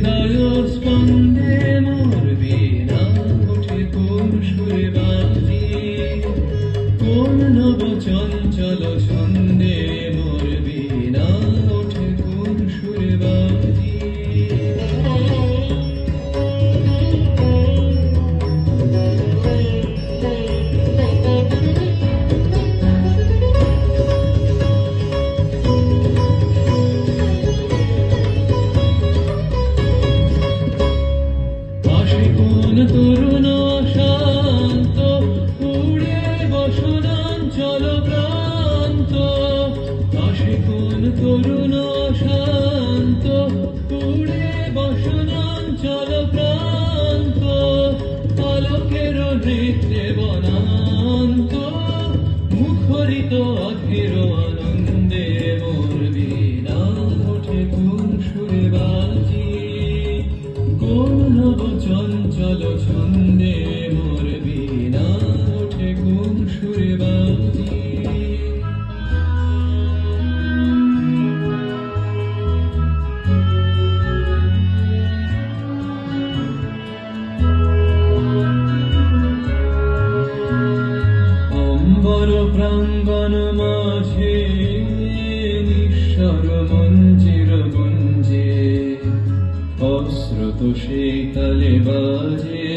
হৃদয় স্পন্দে মোর বীণা ওঠে কোন সুরে বাজি, কোন নব চঞ্চল ছন্দে মোর বীণা ওঠে কোন সুরে বাজি। কোন তরুণ শান্ত উড়ে বসনাঞ্চল প্রান্ত, আসে কোন তরুণ শান্ত উড়ে বসনাঞ্চল প্রান্ত, আলোকের নৃত্যে বনান্ত মুখরিত অধীর আনন্দে মোর বীণা ওঠে কোন সুরে বাজি, কোন নব চঞ্চল ছন্দে মোর বীণা ওঠে কোন সুরে বাজি। অম্বর প্রাঙ্গণ মাঝে নিঃস্বর মঞ্জির গুঞ্জে, অস্রোত সেই তালে বাজে